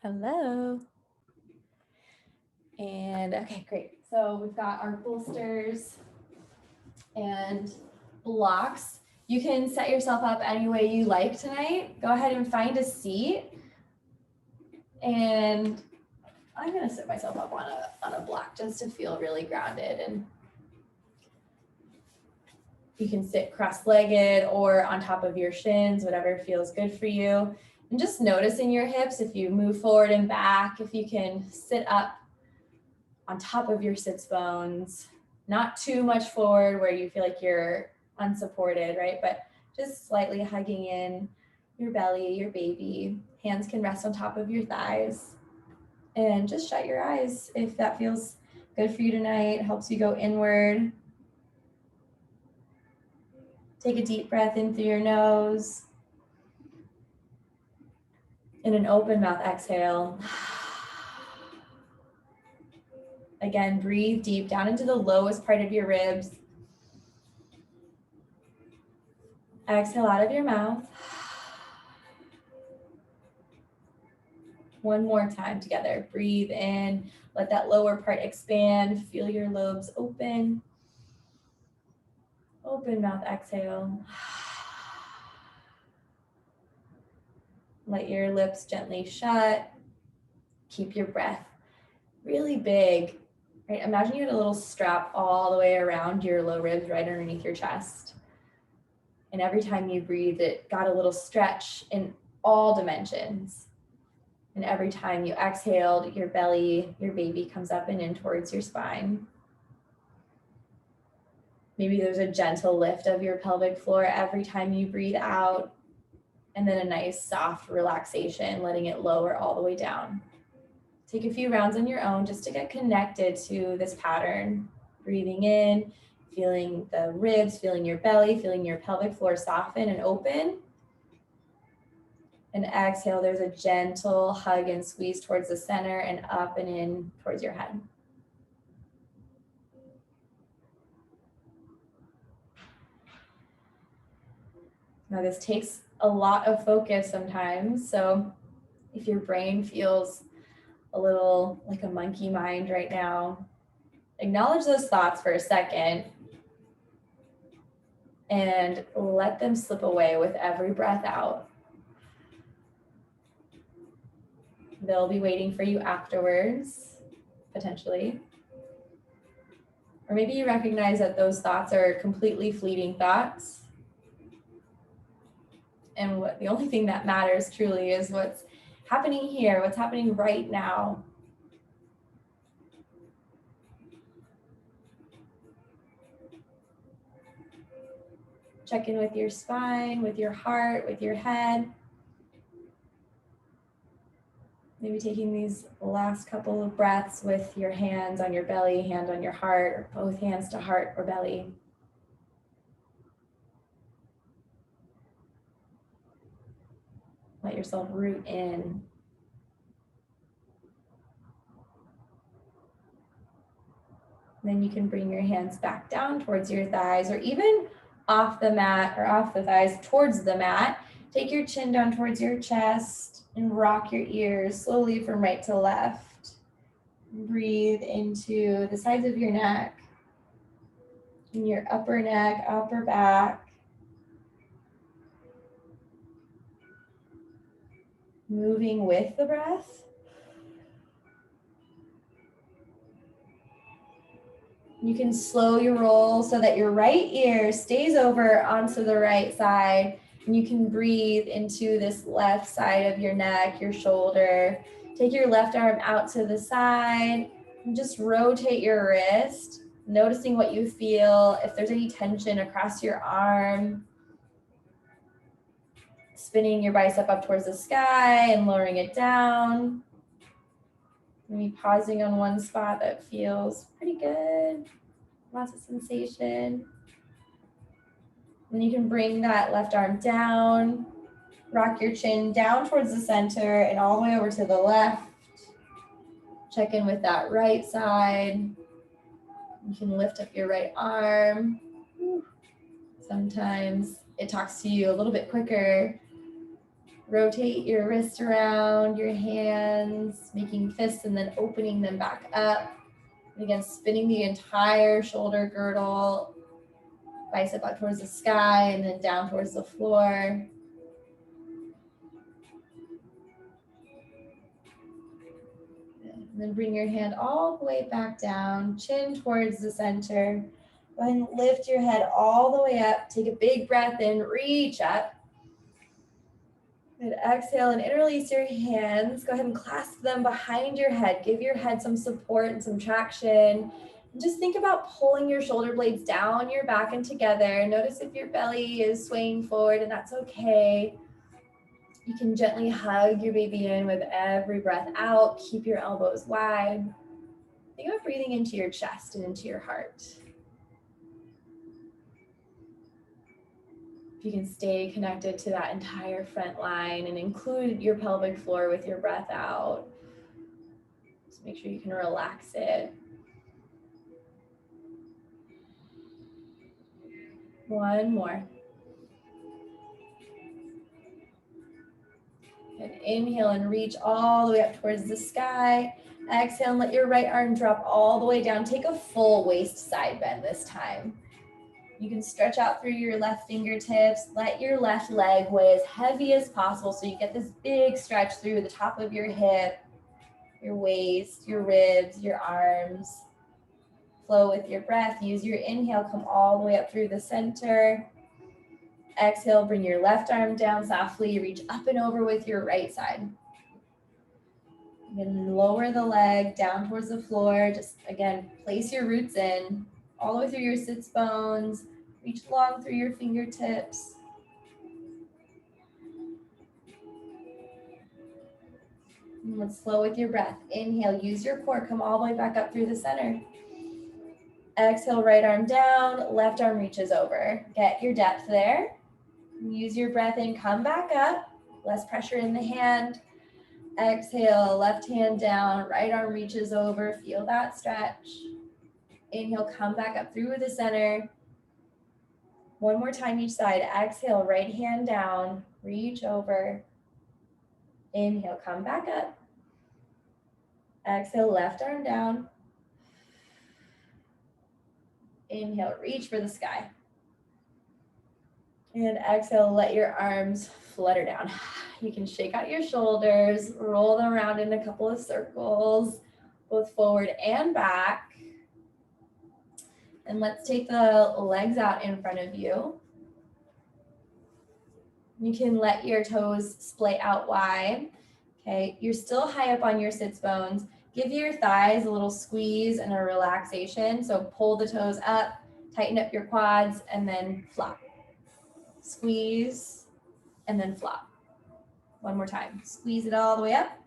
Hello. And okay, great. So we've got our bolsters and blocks. You can set yourself up any way you like tonight. Go ahead and find a seat. And I'm gonna set myself up on a block just to feel really grounded. And you can sit cross-legged or on top of your shins, whatever feels good for you. And just noticing your hips, if you move forward and back, if you can sit up on top of your sits bones, not too much forward where you feel like you're unsupported, right? But just slightly hugging in your belly, your baby. Hands can rest on top of your thighs. And just shut your eyes if that feels good for you tonight, helps you go inward. Take a deep breath in through your nose. And an open mouth exhale. Again, breathe deep down into the lowest part of your ribs. Exhale out of your mouth. One more time together. Breathe in. Let that lower part expand. Feel your lobes open. Open mouth exhale. Let your lips gently shut. Keep your breath really big. Right? Imagine you had a little strap all the way around your low ribs, right underneath your chest. And every time you breathe, it got a little stretch in all dimensions. And every time you exhaled, your belly, your baby comes up and in towards your spine. Maybe there's a gentle lift of your pelvic floor every time you breathe out. And then a nice soft relaxation, letting it lower all the way down. Take a few rounds on your own just to get connected to this pattern. Breathing in, feeling the ribs, feeling your belly, feeling your pelvic floor soften and open. And exhale, there's a gentle hug and squeeze towards the center and up and in towards your head. Now this takes a lot of focus sometimes. So if your brain feels a little like a monkey mind right now, acknowledge those thoughts for a second and let them slip away with every breath out. They'll be waiting for you afterwards, potentially. Or maybe you recognize that those thoughts are completely fleeting thoughts. And the only thing that matters truly is what's happening here, what's happening right now. Check in with your spine, with your heart, with your head. Maybe taking these last couple of breaths with your hands on your belly, hand on your heart, or both hands to heart or belly. Let yourself root in. Then you can bring your hands back down towards your thighs or even off the mat or off the thighs towards the mat. Take your chin down towards your chest and rock your ears slowly from right to left. Breathe into the sides of your neck, in your upper neck, upper back. Moving with the breath. You can slow your roll so that your right ear stays over onto the right side. And you can breathe into this left side of your neck, your shoulder. Take your left arm out to the side and just rotate your wrist, noticing what you feel, if there's any tension across your arm. Spinning your bicep up towards the sky and lowering it down. Maybe pausing on one spot that feels pretty good. Lots of sensation. Then you can bring that left arm down, rock your chin down towards the center and all the way over to the left. Check in with that right side. You can lift up your right arm. Sometimes it talks to you a little bit quicker Rotate your wrist around, your hands, making fists and then opening them back up. And again, spinning the entire shoulder girdle, bicep up towards the sky and then down towards the floor. And then bring your hand all the way back down, chin towards the center. Go ahead and lift your head all the way up. Take a big breath in, reach up. And exhale and interlace your hands. Go ahead and clasp them behind your head. Give your head some support and some traction. And just think about pulling your shoulder blades down your back and together. Notice if your belly is swaying forward, and that's okay. You can gently hug your baby in with every breath out. Keep your elbows wide. Think about breathing into your chest and into your heart. If you can stay connected to that entire front line and include your pelvic floor with your breath out. Just make sure you can relax it. One more. And inhale and reach all the way up towards the sky. Exhale and let your right arm drop all the way down. Take a full waist side bend this time. You can stretch out through your left fingertips. Let your left leg weigh as heavy as possible so you get this big stretch through the top of your hip, your waist, your ribs, your arms. Flow with your breath. Use your inhale. Come all the way up through the center. Exhale, bring your left arm down softly. Reach up and over with your right side. Then lower the leg down towards the floor. Just, again, place your roots in. All the way through your sits bones, reach long through your fingertips. And let's flow with your breath. Inhale, use your core, come all the way back up through the center. Exhale, right arm down, left arm reaches over. Get your depth there. Use your breath in, come back up, less pressure in the hand. Exhale, left hand down, right arm reaches over, feel that stretch. Inhale, come back up through the center. One more time each side. Exhale, right hand down, reach over. Inhale, come back up. Exhale, left arm down. Inhale, reach for the sky. And exhale, let your arms flutter down. You can shake out your shoulders, roll them around in a couple of circles, both forward and back. And let's take the legs out in front of you. You can let your toes splay out wide. Okay, you're still high up on your sits bones. Give your thighs a little squeeze and a relaxation. So pull the toes up, tighten up your quads, and then flop. Squeeze, and then flop. One more time. Squeeze it all the way up,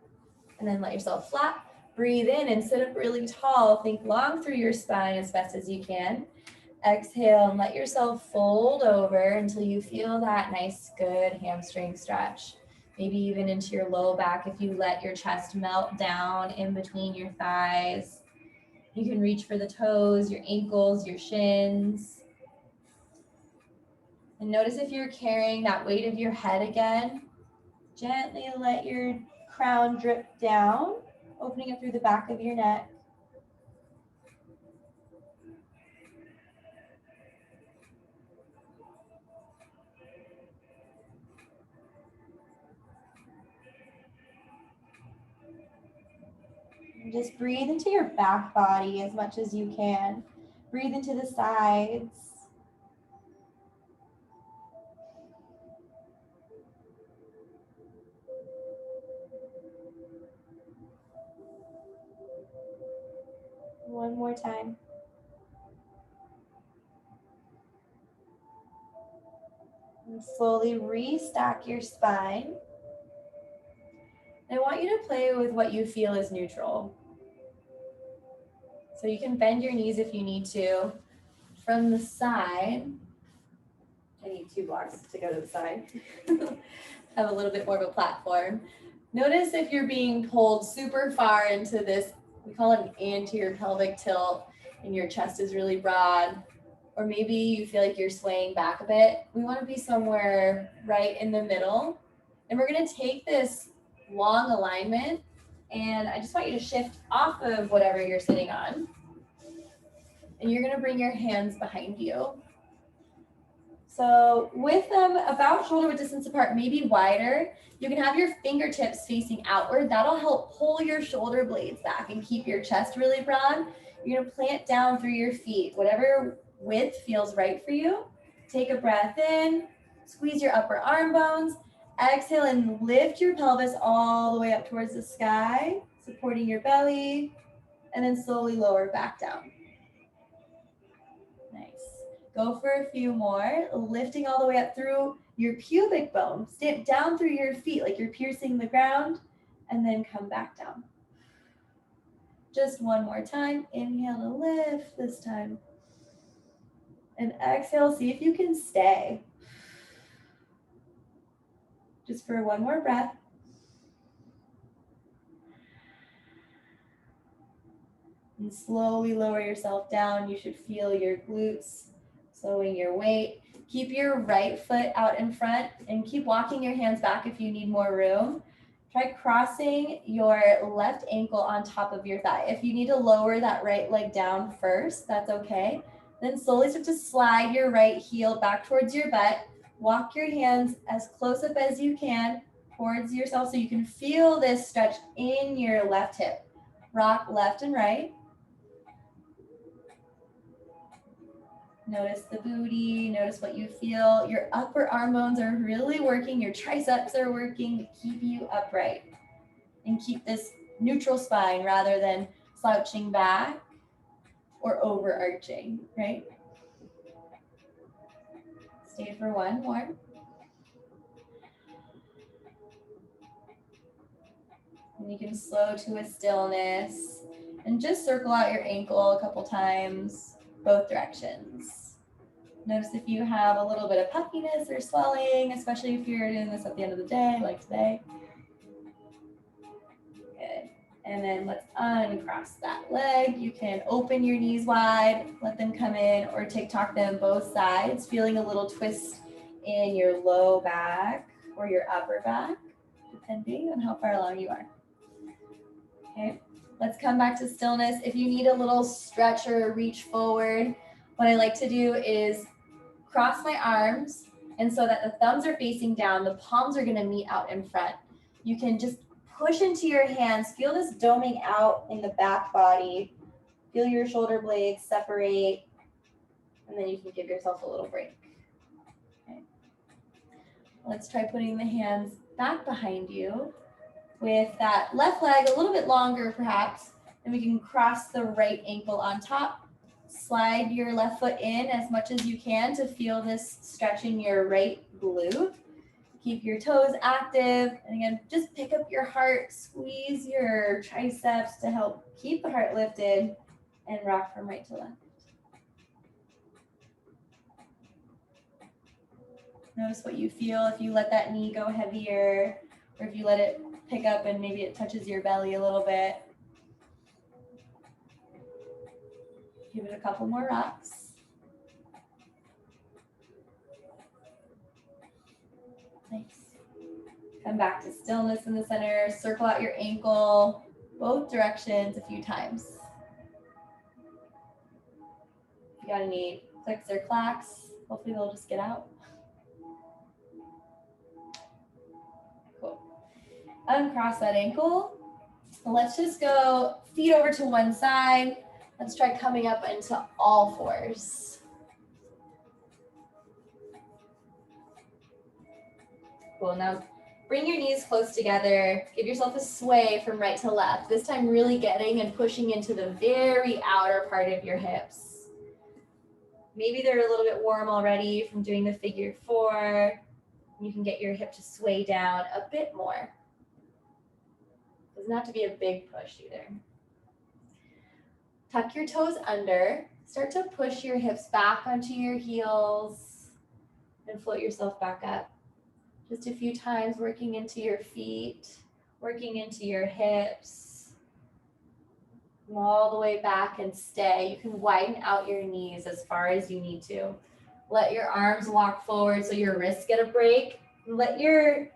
and then let yourself flop. Breathe in and sit up really tall. Think long through your spine as best as you can. Exhale and let yourself fold over until you feel that nice, good hamstring stretch. Maybe even into your low back if you let your chest melt down in between your thighs. You can reach for the toes, your ankles, your shins. And notice if you're carrying that weight of your head again. Gently let your crown drip down, opening up through the back of your neck. And just breathe into your back body as much as you can. Breathe into the sides. One more time. And slowly restack your spine. And I want you to play with what you feel is neutral. So you can bend your knees if you need to. From the side, I need 2 blocks to go to the side. Have a little bit more of a platform. Notice if you're being pulled super far into this, we call it an anterior pelvic tilt, and your chest is really broad. Or maybe you feel like you're swaying back a bit. We want to be somewhere right in the middle And we're gonna take this long alignment, and I just want you to shift off of whatever you're sitting on. And you're gonna bring your hands behind you. So with them about shoulder width distance apart, maybe wider, you can have your fingertips facing outward. That'll help pull your shoulder blades back and keep your chest really broad. You're gonna plant down through your feet, whatever width feels right for you. Take a breath in, squeeze your upper arm bones, exhale and lift your pelvis all the way up towards the sky, supporting your belly, and then slowly lower back down. Nice. Go for a few more, lifting all the way up through your pubic bone. Stand down through your feet like you're piercing the ground, and then come back down. Just one more time. Inhale to lift this time. And exhale, see if you can stay. Just for one more breath. And slowly lower yourself down. You should feel your glutes, slowing your weight. Keep your right foot out in front and keep walking your hands back if you need more room. Try crossing your left ankle on top of your thigh. If you need to lower that right leg down first, that's okay. Then slowly start to slide your right heel back towards your butt. Walk your hands as close up as you can towards yourself so you can feel this stretch in your left hip. Rock left and right. Notice the booty, notice what you feel. Your upper arm bones are really working, your triceps are working to keep you upright. And keep this neutral spine rather than slouching back or overarching, right? Stay for one more. And you can slow to a stillness and just circle out your ankle a couple times, both directions. Notice if you have a little bit of puffiness or swelling, especially if you're doing this at the end of the day, like today. Good. And then let's uncross that leg. You can open your knees wide, let them come in, or TikTok them both sides, feeling a little twist in your low back or your upper back, depending on how far along you are. Okay, let's come back to stillness. If you need a little stretch or reach forward, what I like to do is cross my arms, and so that the thumbs are facing down, the palms are gonna meet out in front. You can just push into your hands, feel this doming out in the back body, feel your shoulder blades separate, and then you can give yourself a little break. Okay. Let's try putting the hands back behind you with that left leg a little bit longer perhaps, and we can cross the right ankle on top. Slide your left foot in as much as you can to feel this stretch in your right glute. Keep your toes active. And again, just pick up your heart, squeeze your triceps to help keep the heart lifted, and rock from right to left. Notice what you feel if you let that knee go heavier, or if you let it pick up and maybe it touches your belly a little bit. Give it a couple more rocks. Nice. Come back to stillness in the center. Circle out your ankle, both directions a few times. If you got any clicks or clacks, hopefully they'll just get out. Cool. Uncross that ankle. Let's just go feet over to one side. Let's try coming up into all fours. Cool, now bring your knees close together. Give yourself a sway from right to left. This time really getting and pushing into the very outer part of your hips. Maybe they're a little bit warm already from doing the figure four. You can get your hip to sway down a bit more. It doesn't have to be a big push either. Tuck your toes under, start to push your hips back onto your heels and float yourself back up. Just a few times working into your feet, working into your hips. Come all the way back and stay. You can widen out your knees as far as you need to. Let your arms walk forward so your wrists get a break. Let your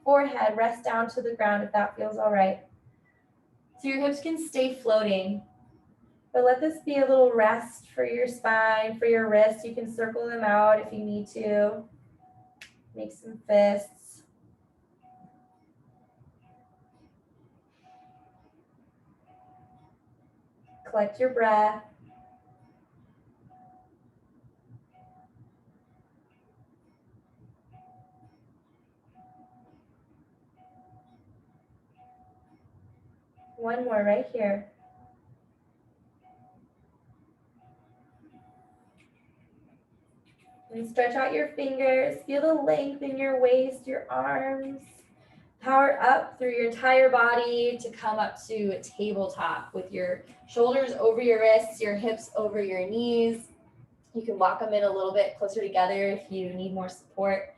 forehead, rest down to the ground if that feels all right. So your hips can stay floating, but let this be a little rest for your spine, for your wrists. You can circle them out if you need to. Make some fists. Collect your breath. One more right here. And stretch out your fingers. Feel the length in your waist, your arms. Power up through your entire body to come up to a tabletop with your shoulders over your wrists, your hips over your knees. You can walk them in a little bit closer together if you need more support.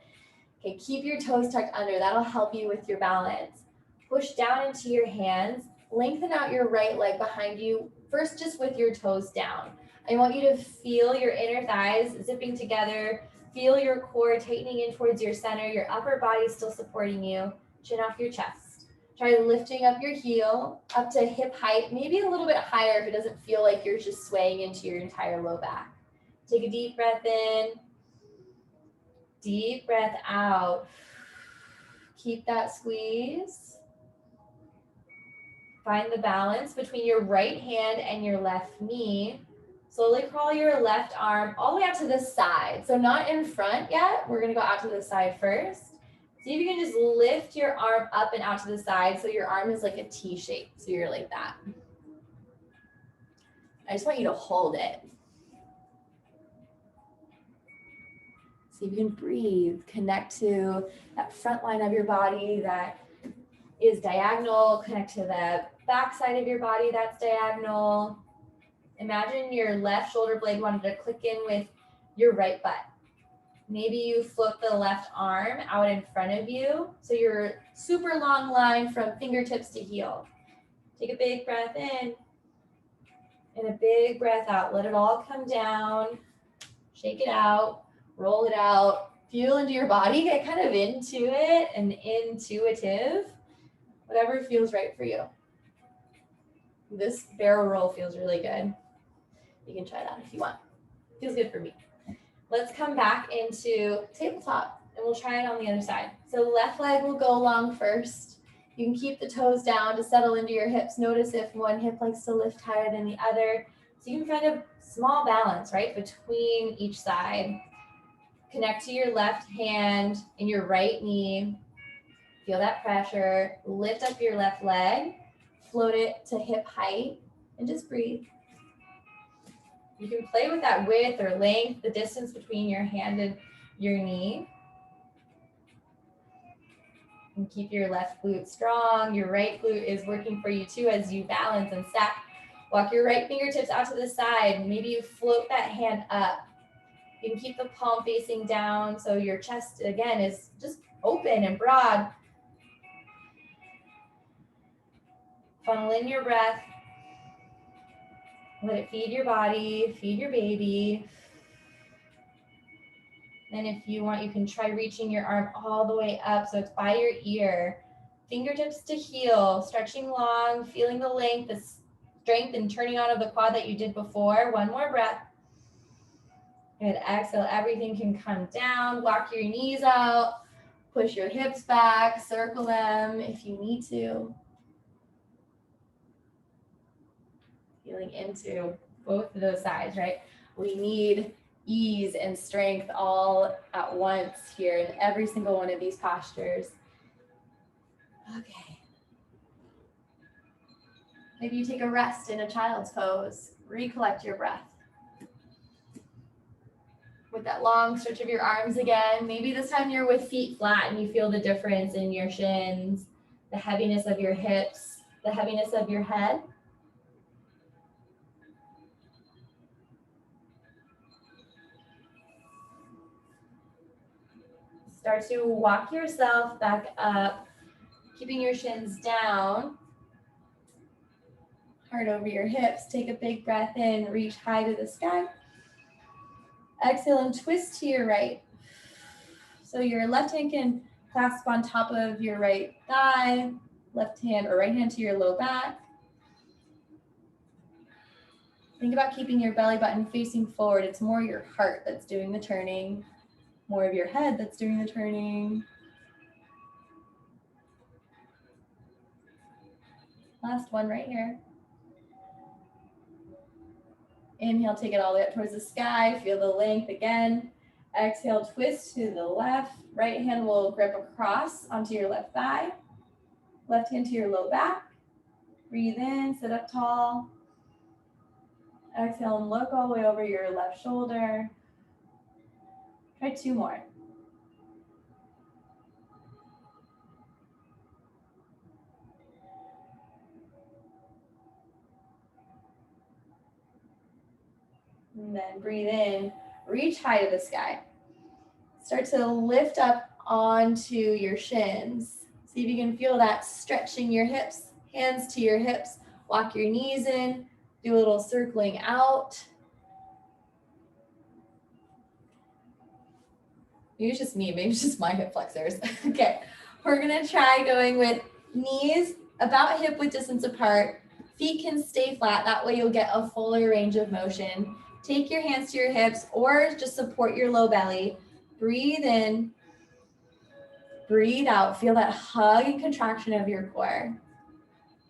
Okay, keep your toes tucked under. That'll help you with your balance. Push down into your hands. Lengthen out your right leg behind you, first just with your toes down. I want you to feel your inner thighs zipping together. Feel your core tightening in towards your center. Your upper body still supporting you. Chin off your chest. Try lifting up your heel up to hip height, maybe a little bit higher if it doesn't feel like you're just swaying into your entire low back. Take a deep breath in. Deep breath out. Keep that squeeze. Find the balance between your right hand and your left knee. Slowly crawl your left arm all the way out to the side. So not in front yet. We're going to go out to the side first. See if you can just lift your arm up and out to the side so your arm is like a T shape. So you're like that. I just want you to hold it. See if you can breathe. Connect to that front line of your body that is diagonal. Connect to the back side of your body that's diagonal. Imagine your left shoulder blade wanted to click in with your right butt. Maybe you float the left arm out in front of you. So you're super long line from fingertips to heel. Take a big breath in and a big breath out. Let it all come down. Shake it out. Roll it out. Feel into your body. Get kind of into it and intuitive. Whatever feels right for you. This barrel roll feels really good. You can try that if you want. Feels good for me. Let's come back into tabletop and we'll try it on the other side. So left leg will go long first. You can keep the toes down to settle into your hips. Notice if one hip likes to lift higher than the other. So you can find a small balance, right, between each side. Connect to your left hand and your right knee. Feel that pressure. Lift up your left leg. Float it to hip height and just breathe. You can play with that width or length, the distance between your hand and your knee. And keep your left glute strong. Your right glute is working for you too as you balance and stack. Walk your right fingertips out to the side. Maybe you float that hand up. You can keep the palm facing down so your chest, again, is just open and broad. Funnel in your breath. Let it feed your body, feed your baby. And if you want, you can try reaching your arm all the way up so it's by your ear. Fingertips to heel, stretching long, feeling the length, the strength and turning on of the quad that you did before. One more breath. Good, exhale, everything can come down. Walk your knees out, push your hips back, circle them if you need to. Feeling into both of those sides, right? We need ease and strength all at once here in every single one of these postures. Okay. Maybe you take a rest in a child's pose. Recollect your breath. With that long stretch of your arms again. Maybe this time you're with feet flat and you feel the difference in your shins, the heaviness of your hips, the heaviness of your head. Start to walk yourself back up, keeping your shins down. Heart over your hips. Take a big breath in, reach high to the sky. Exhale and twist to your right. So your left hand can Clasp on top of your right thigh, left hand or right hand to your low back. Think about keeping your belly button facing forward. It's more your heart that's doing the turning, more of your head that's doing the turning. Last one right here. Inhale, take it all the way up towards the sky. Feel the length again. Exhale, twist to the left. Right hand will grip across onto your left thigh. Left hand to your low back. Breathe in, sit up tall. Exhale and look all the way over your left shoulder. Try 2 more. And then breathe in, reach high to the sky. Start to lift up onto your shins. See if you can feel that stretching your hips, hands to your hips. Walk your knees in, do a little circling out. Maybe it's just me, maybe it's just my hip flexors. Okay, we're gonna try going with knees about hip width distance apart. Feet can stay flat, that way you'll get a fuller range of motion. Take your hands to your hips or just support your low belly. Breathe in, breathe out. Feel that hug and contraction of your core.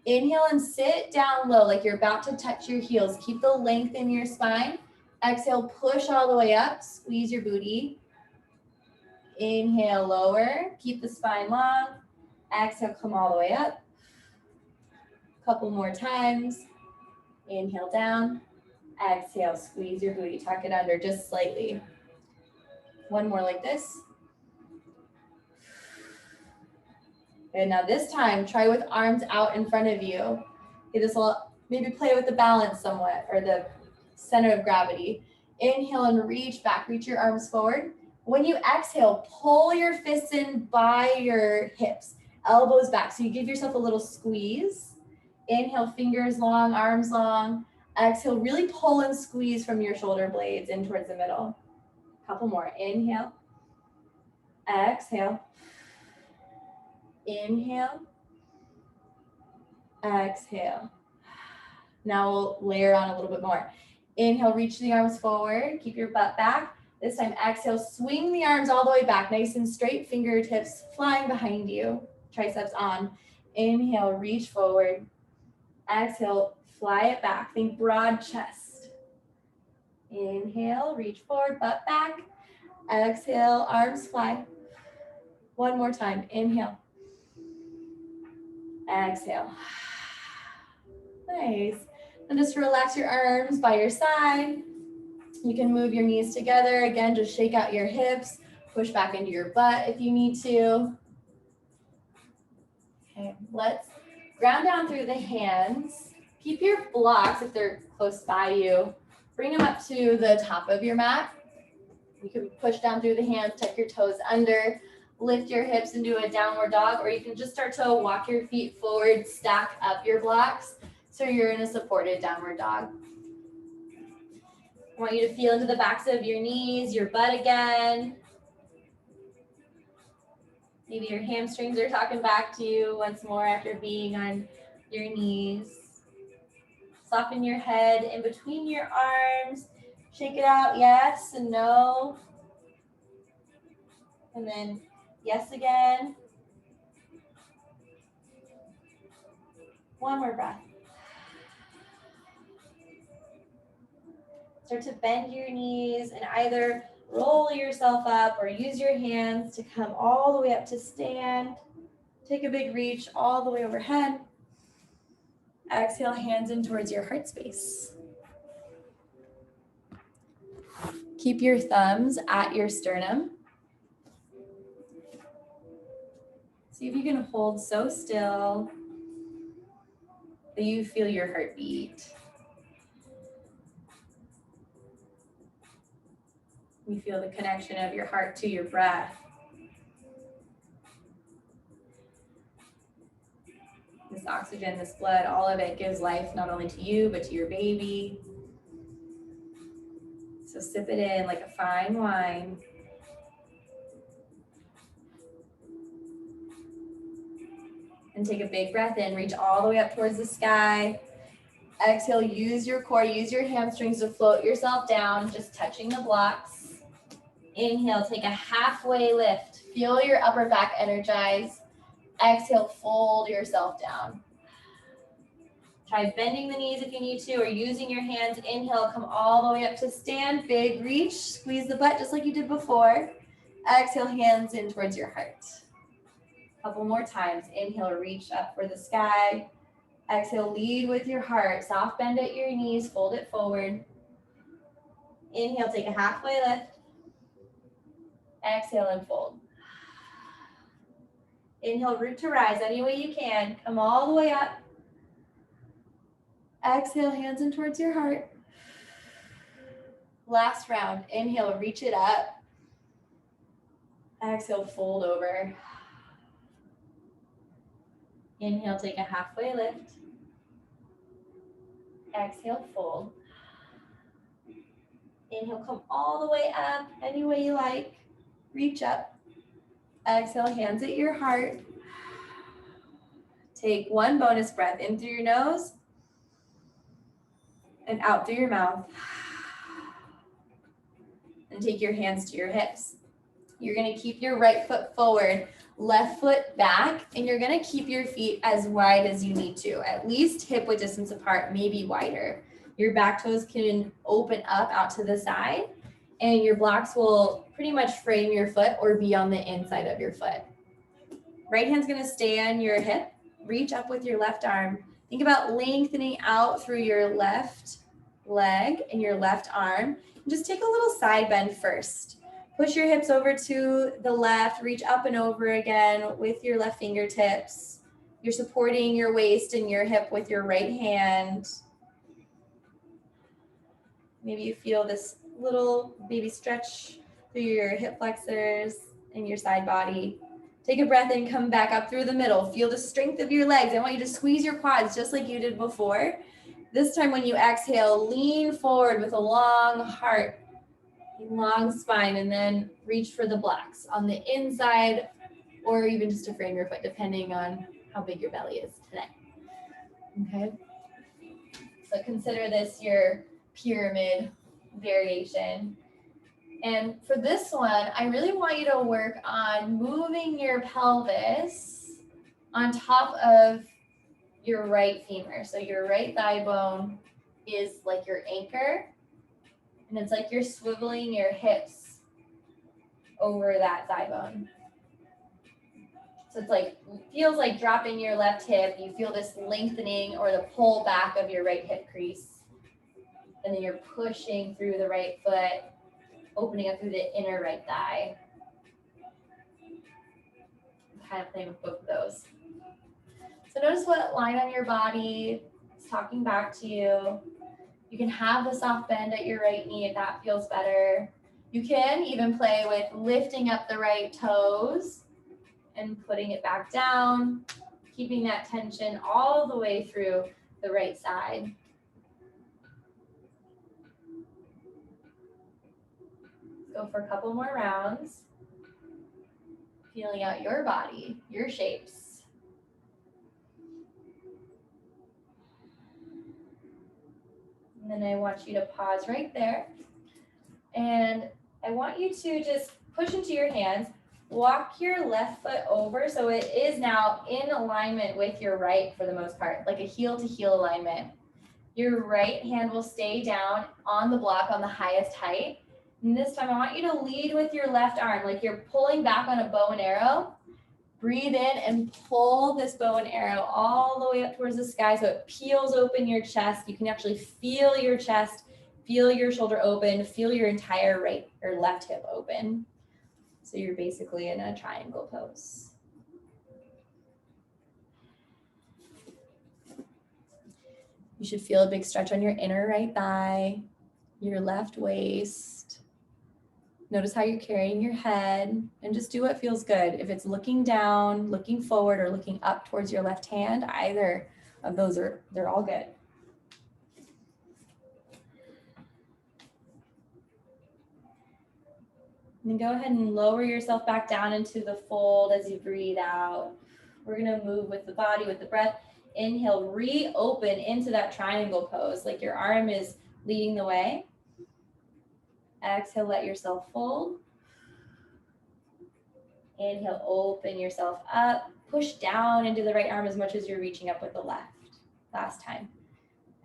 Inhale and sit down low like you're about to touch your heels. Keep the length in your spine. Exhale, push all the way up, squeeze your booty. Inhale, lower, keep the spine long. Exhale, come all the way up. Couple more times. Inhale down. Exhale, squeeze your booty, tuck it under just slightly. One more like this. And now this time, try with arms out in front of you. Okay, this will maybe play with the balance somewhat, or the center of gravity. Inhale and reach back, reach your arms forward. When you exhale, pull your fists in by your hips, elbows back. So you give yourself a little squeeze. Inhale, fingers long, arms long. Exhale, really pull and squeeze from your shoulder blades in towards the middle. Couple more. Inhale. Exhale. Inhale. Exhale. Now we'll layer on a little bit more. Inhale, reach the arms forward. Keep your butt back. This time, exhale, swing the arms all the way back, nice and straight, fingertips flying behind you, triceps on. Inhale, reach forward. Exhale, fly it back. Think broad chest. Inhale, reach forward, butt back. Exhale, arms fly. One more time. Inhale. Exhale. Nice. And just relax your arms by your side. You can move your knees together. Again, just shake out your hips. Push back into your butt if you need to. Okay, let's ground down through the hands. Keep your blocks, if they're close by you, bring them up to the top of your mat. You can push down through the hands, tuck your toes under, lift your hips and do a downward dog, or you can just start to walk your feet forward, stack up your blocks, so you're in a supported downward dog. I want you to feel into the backs of your knees, your butt again. Maybe your hamstrings are talking back to you once more after being on your knees. Soften your head in between your arms. Shake it out, yes and no. And then yes again. One more breath. Start to bend your knees and either roll yourself up or use your hands to come all the way up to stand. Take a big reach all the way overhead. Exhale, hands in towards your heart space. Keep your thumbs at your sternum. See if you can hold so still that you feel your heartbeat. You feel the connection of your heart to your breath. This oxygen, this blood, all of it gives life not only to you, but to your baby. So sip it in like a fine wine. And take a big breath in, reach all the way up towards the sky. Exhale, use your core, use your hamstrings to float yourself down, just touching the blocks. Inhale, take a halfway lift. Feel your upper back energize. Exhale, fold yourself down. Try bending the knees if you need to, or using your hands. Inhale, come all the way up to stand. Big reach, squeeze the butt just like you did before. Exhale, hands in towards your heart. Couple more times. Inhale, reach up for the sky. Exhale, lead with your heart. Soft bend at your knees, fold it forward. Inhale, take a halfway lift. Exhale and fold. Inhale, root to rise any way you can. Come all the way up. Exhale, hands in towards your heart. Last round. Inhale, reach it up. Exhale, fold over. Inhale, take a halfway lift. Exhale, fold. Inhale, come all the way up, any way you like. Reach up. Exhale, hands at your heart. Take one bonus breath in through your nose and out through your mouth. And take your hands to your hips. You're gonna keep your right foot forward, left foot back, and you're gonna keep your feet as wide as you need to, at least hip width distance apart, maybe wider. Your back toes can open up out to the side, and your blocks will pretty much frame your foot or be on the inside of your foot. Right hand's gonna stay on your hip. Reach up with your left arm. Think about lengthening out through your left leg and your left arm. And just take a little side bend first. Push your hips over to the left, reach up and over again with your left fingertips. You're supporting your waist and your hip with your right hand. Maybe you feel this little baby stretch through your hip flexors and your side body. Take a breath in, come back up through the middle. Feel the strength of your legs. I want you to squeeze your quads just like you did before. This time when you exhale, lean forward with a long heart, long spine, and then reach for the blocks on the inside or even just to frame your foot, depending on how big your belly is today. Okay? So consider this your pyramid variation. And for this one, I really want you to work on moving your pelvis on top of your right femur. So your right thigh bone is like your anchor, and it's like you're swiveling your hips over that thigh bone. So it's like, feels like dropping your left hip. You feel this lengthening or the pull back of your right hip crease. And then you're pushing through the right foot, opening up through the inner right thigh. I'm kind of playing with both of those. So notice what line on your body is talking back to you. You can have the soft bend at your right knee if that feels better. You can even play with lifting up the right toes and putting it back down, keeping that tension all the way through the right side. Go for a couple more rounds. Feeling out your body, your shapes. And then I want you to pause right there. And I want you to just push into your hands. Walk your left foot over so it is now in alignment with your right for the most part, like a heel to heel alignment. Your right hand will stay down on the block on the highest height. And this time I want you to lead with your left arm, like you're pulling back on a bow and arrow. Breathe in and pull this bow and arrow all the way up towards the sky so it peels open your chest. You can actually feel your chest, feel your shoulder open, feel your entire right or left hip open. So you're basically in a triangle pose. You should feel a big stretch on your inner right thigh, your left waist. Notice how you're carrying your head and just do what feels good. If it's looking down, looking forward, or looking up towards your left hand, either of those they're all good. And then go ahead and lower yourself back down into the fold as you breathe out. We're gonna move with the body, with the breath. Inhale, reopen into that triangle pose, like your arm is leading the way. Exhale, let yourself fold. Inhale, open yourself up. Push down into the right arm as much as you're reaching up with the left. Last time.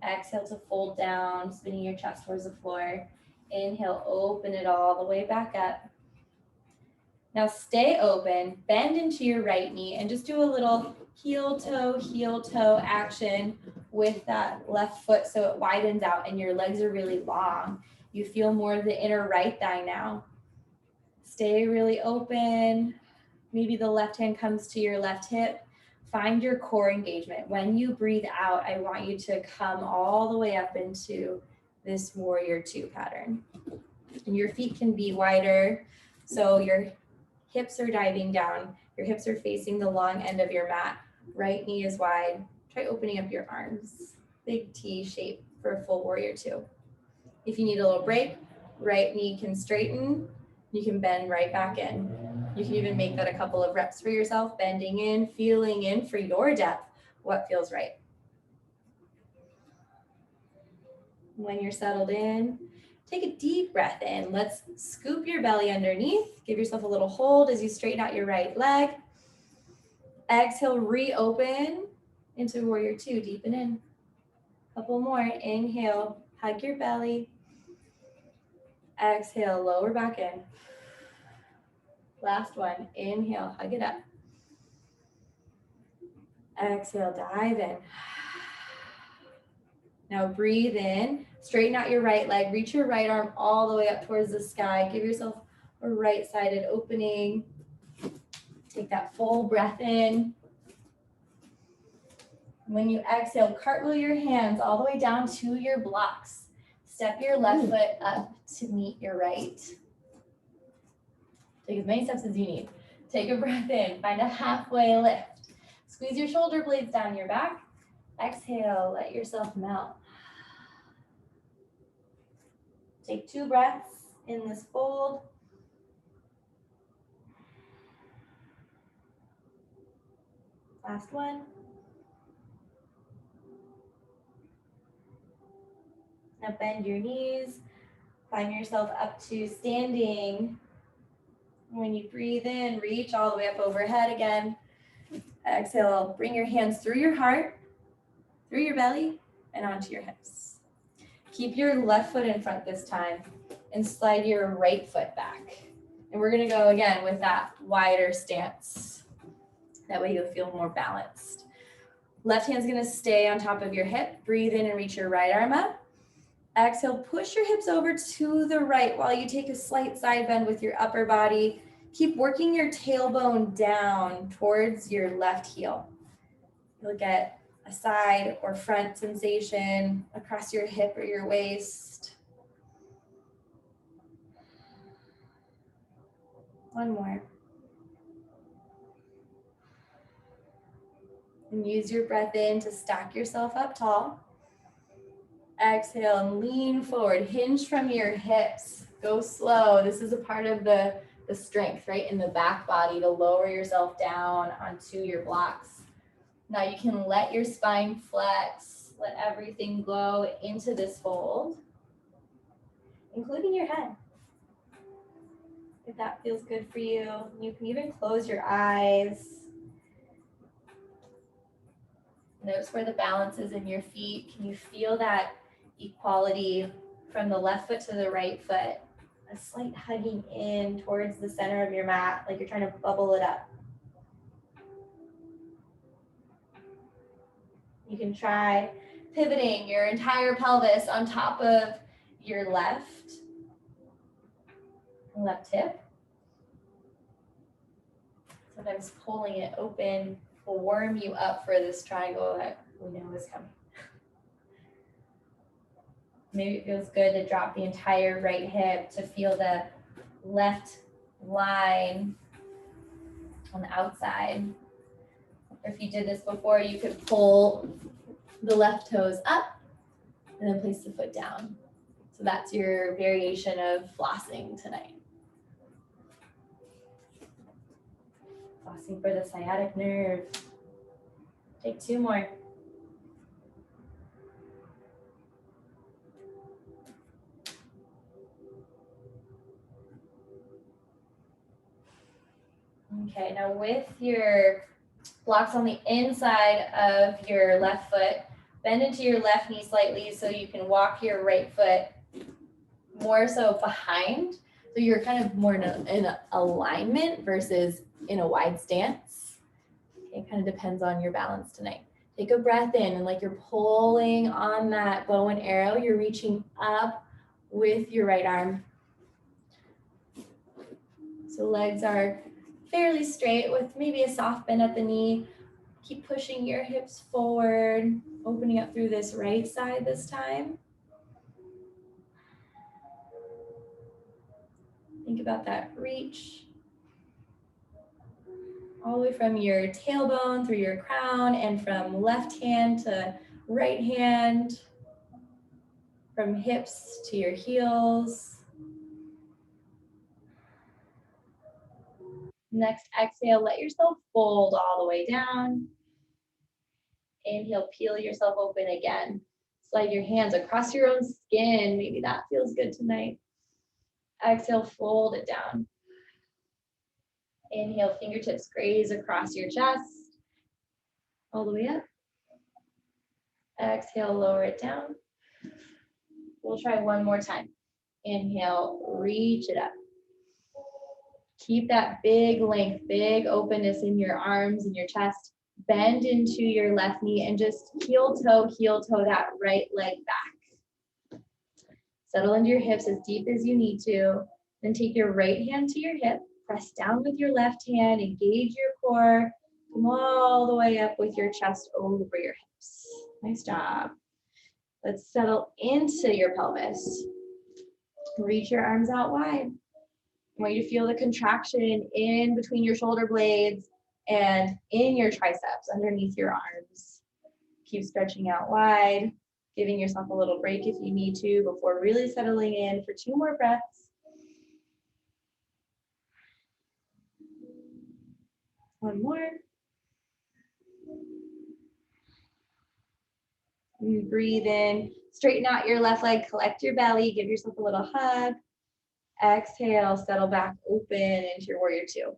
Exhale to fold down, spinning your chest towards the floor. Inhale, open it all the way back up. Now stay open, bend into your right knee, and just do a little heel toe action with that left foot so it widens out and your legs are really long. You feel more of the inner right thigh now. Stay really open. Maybe the left hand comes to your left hip. Find your core engagement. When you breathe out, I want you to come all the way up into this warrior two pattern. And your feet can be wider, so your hips are diving down. Your hips are facing the long end of your mat. Right knee is wide. Try opening up your arms. Big T shape for a full warrior two. If you need a little break, right knee can straighten. You can bend right back in. You can even make that a couple of reps for yourself, bending in, feeling in for your depth, what feels right. When you're settled in, take a deep breath in. Let's scoop your belly underneath. Give yourself a little hold as you straighten out your right leg. Exhale, reopen into warrior two, deepen in. Couple more, inhale, hug your belly. Exhale, lower back in. Last one, inhale, hug it up. Exhale, dive in. Now breathe in, straighten out your right leg, reach your right arm all the way up towards the sky. Give yourself a right-sided opening. Take that full breath in. When you exhale, cartwheel your hands all the way down to your blocks. Step your left foot up to meet your right. Take as many steps as you need. Take a breath in, find a halfway lift. Squeeze your shoulder blades down your back. Exhale, let yourself melt. Take 2 breaths in this fold. Last one. Now bend your knees. Climb yourself up to standing. When you breathe in, reach all the way up overhead again. Exhale, bring your hands through your heart, through your belly, and onto your hips. Keep your left foot in front this time and slide your right foot back. And we're gonna go again with that wider stance. That way you'll feel more balanced. Left hand's gonna stay on top of your hip. Breathe in and reach your right arm up. Exhale, push your hips over to the right while you take a slight side bend with your upper body. Keep working your tailbone down towards your left heel. You'll get a side or front sensation across your hip or your waist. One more. And use your breath in to stack yourself up tall. Exhale and lean forward, hinge from your hips. Go slow. This is a part of the strength, right? In the back body to lower yourself down onto your blocks. Now you can let your spine flex, let everything go into this fold, including your head. If that feels good for you, you can even close your eyes. Notice where the balance is in your feet. Can you feel that equality from the left foot to the right foot? A slight hugging in towards the center of your mat, like you're trying to bubble it up. You can try pivoting your entire pelvis on top of your left hip. Sometimes pulling it open will warm you up for this triangle that we know is coming. Maybe it feels good to drop the entire right hip to feel the left line on the outside. Or if you did this before, you could pull the left toes up and then place the foot down. So that's your variation of flossing tonight. Flossing for the sciatic nerve. Take 2 more. Okay, now with your blocks on the inside of your left foot, bend into your left knee slightly so you can walk your right foot more so behind. So you're kind of more in alignment versus in a wide stance. Okay, it kind of depends on your balance tonight. Take a breath in and like you're pulling on that bow and arrow, you're reaching up with your right arm. So legs are fairly straight with maybe a soft bend at the knee. Keep pushing your hips forward, opening up through this right side this time. Think about that reach. All the way from your tailbone through your crown and from left hand to right hand, from hips to your heels. Next exhale, let yourself fold all the way down. Inhale, peel yourself open again. Slide your hands across your own skin. Maybe that feels good tonight. Exhale, fold it down. Inhale, fingertips graze across your chest. All the way up. Exhale, lower it down. We'll try one more time. Inhale, reach it up. Keep that big length, big openness in your arms and your chest. Bend into your left knee and just heel toe that right leg back. Settle into your hips as deep as you need to. Then take your right hand to your hip, press down with your left hand, engage your core, come all the way up with your chest over your hips. Nice job. Let's settle into your pelvis. Reach your arms out wide. I want you to feel the contraction in between your shoulder blades and in your triceps underneath your arms. Keep stretching out wide, giving yourself a little break if you need to before really settling in for 2 more breaths. One more. And breathe in, straighten out your left leg, collect your belly, give yourself a little hug. Exhale, settle back open into your warrior 2.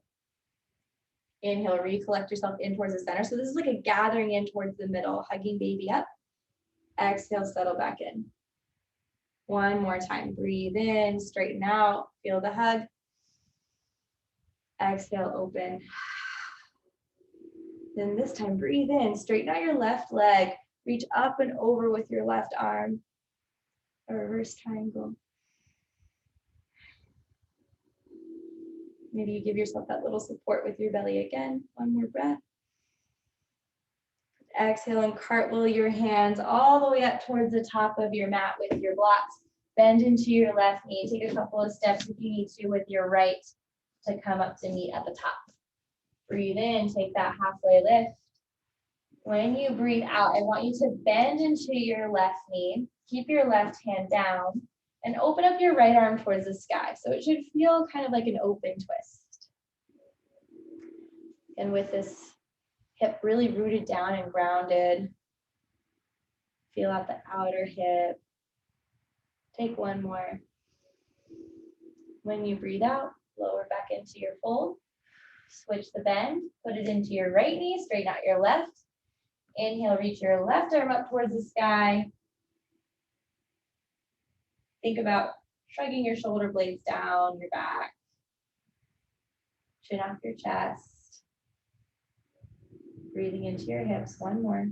Inhale, recollect yourself in towards the center. So this is like a gathering in towards the middle, hugging baby up. Exhale, settle back in. One more time, breathe in, straighten out, feel the hug. Exhale, open. Then this time, breathe in, straighten out your left leg, reach up and over with your left arm. A reverse triangle. Maybe you give yourself that little support with your belly again. One more breath. Exhale and cartwheel your hands all the way up towards the top of your mat with your blocks. Bend into your left knee. Take a couple of steps if you need to with your right to come up to meet at the top. Breathe in, take that halfway lift. When you breathe out, I want you to bend into your left knee. Keep your left hand down and open up your right arm towards the sky. So it should feel kind of like an open twist. And with this hip really rooted down and grounded, feel out the outer hip. Take one more. When you breathe out, lower back into your fold. Switch the bend, put it into your right knee, straighten out your left. Inhale, reach your left arm up towards the sky. Think about shrugging your shoulder blades down, your back. Chin off your chest. Breathing into your hips, one more.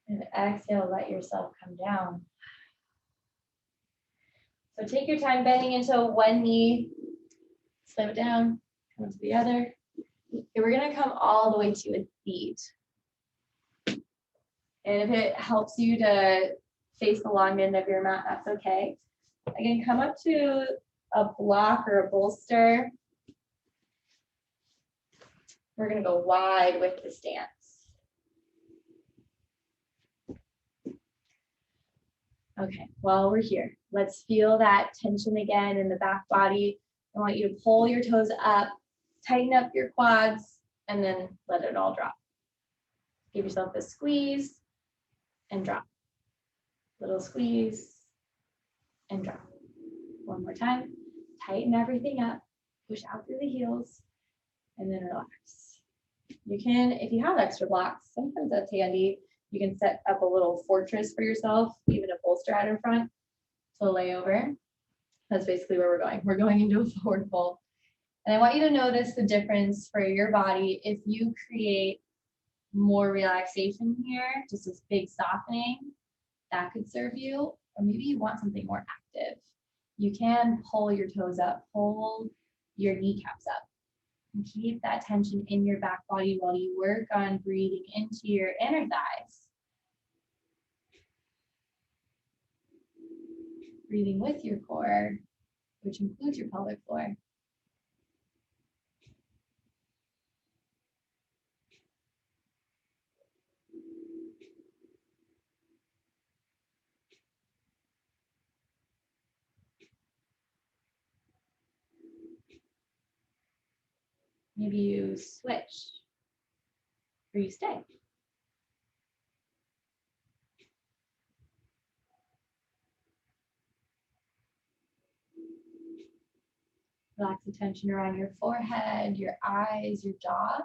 And exhale, let yourself come down. So take your time bending into one knee, slam it down, come into the other. Okay, we're gonna come all the way to a seat. And if it helps you to face the long end of your mat, that's okay. Again, come up to a block or a bolster. We're gonna go wide with the stance. Okay, while we're here, let's feel that tension again in the back body. I want you to pull your toes up, tighten up your quads, and then let it all drop. Give yourself a squeeze and drop. Little squeeze and drop. One more time. Tighten everything up. Push out through the heels and then relax. You can, if you have extra blocks, sometimes that's handy. You can set up a little fortress for yourself, even a bolster out in front to lay over. That's basically where we're going. We're going into a forward fold. And I want you to notice the difference for your body if you create more relaxation here, just this big softening, that could serve you. Or maybe you want something more active. You can pull your toes up, pull your kneecaps up, and keep that tension in your back body while you work on breathing into your inner thighs. Breathing with your core, which includes your pelvic floor. Maybe you switch or you stay. Relax the tension around your forehead, your eyes, your jaw.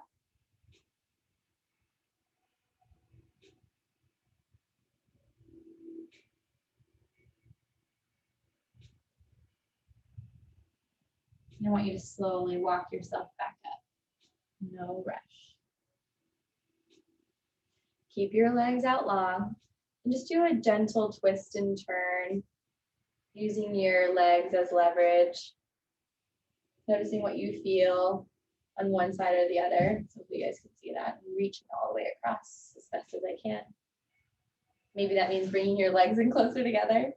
And I want you to slowly walk yourself back up. No rush. Keep your legs out long and just do a gentle twist and turn using your legs as leverage. Noticing what you feel on one side or the other. So you guys can see that. Reaching all the way across as best as I can. Maybe that means bringing your legs in closer together,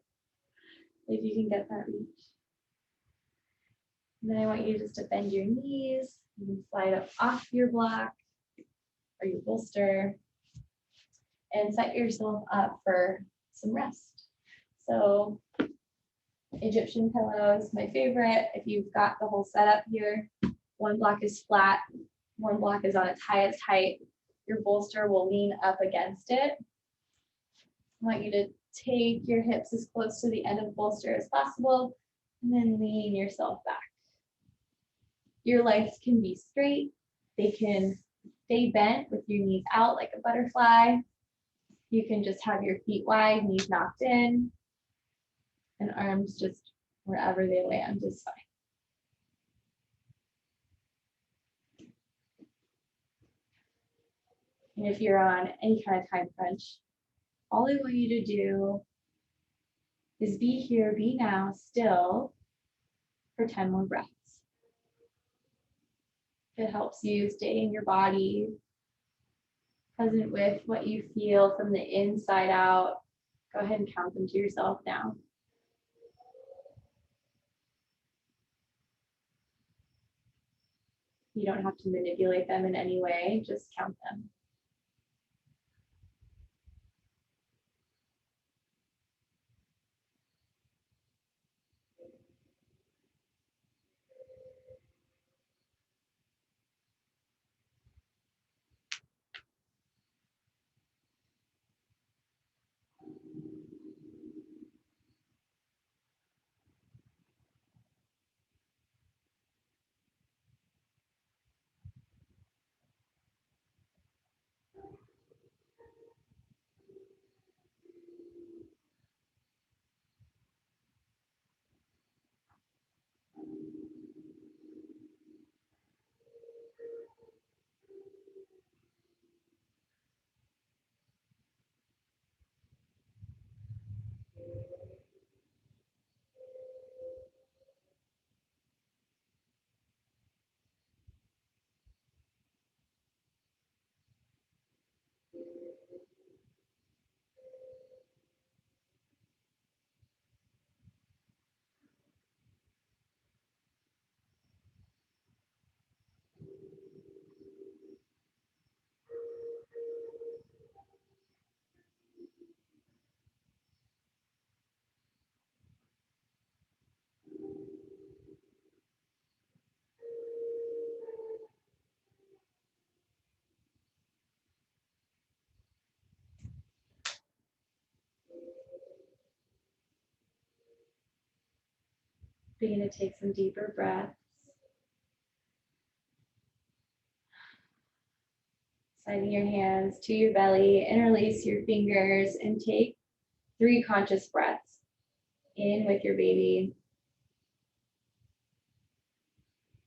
if you can get that reach. And then I want you just to bend your knees. You can slide up off your block or your bolster and set yourself up for some rest. So Egyptian pillows, my favorite. If you've got the whole setup here, one block is flat, one block is on its highest height. Your bolster will lean up against it. I want you to take your hips as close to the end of the bolster as possible and then lean yourself back. Your legs can be straight. They can stay bent with your knees out like a butterfly. You can just have your feet wide, knees knocked in, and arms just wherever they land is fine. And if you're on any kind of time crunch, all I want you to do is be here, be now, still for 10 more breaths. It helps you stay in your body, present with what you feel from the inside out. Go ahead and count them to yourself now. You don't have to manipulate them in any way, just count them. Begin to take some deeper breaths. Sliding your hands to your belly, interlace your fingers, and take 3 conscious breaths. In with your baby,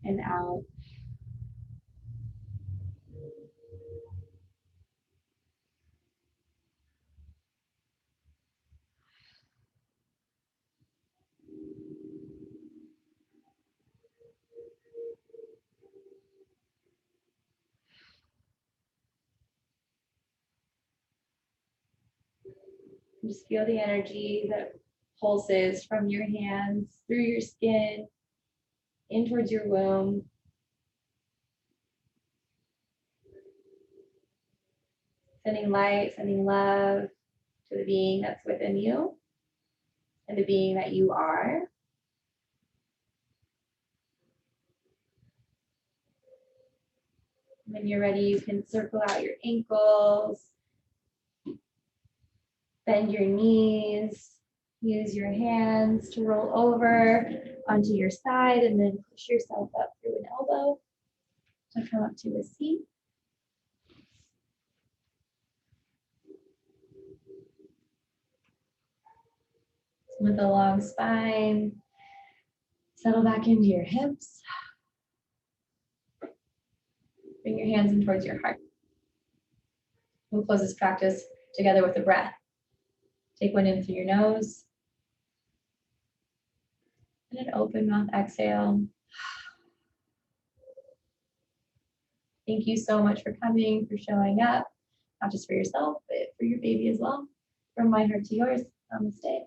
and out. Just feel the energy that pulses from your hands through your skin in towards your womb. Sending light, sending love to the being that's within you and the being that you are. When you're ready, you can circle out your ankles, bend your knees, use your hands to roll over onto your side, and then push yourself up through an elbow to come up to a seat. With a long spine, settle back into your hips. Bring your hands in towards your heart. We'll close this practice together with a breath. Take one in through your nose. And an open mouth exhale. Thank you so much for coming, for showing up, not just for yourself, but for your baby as well. From my heart to yours, namaste.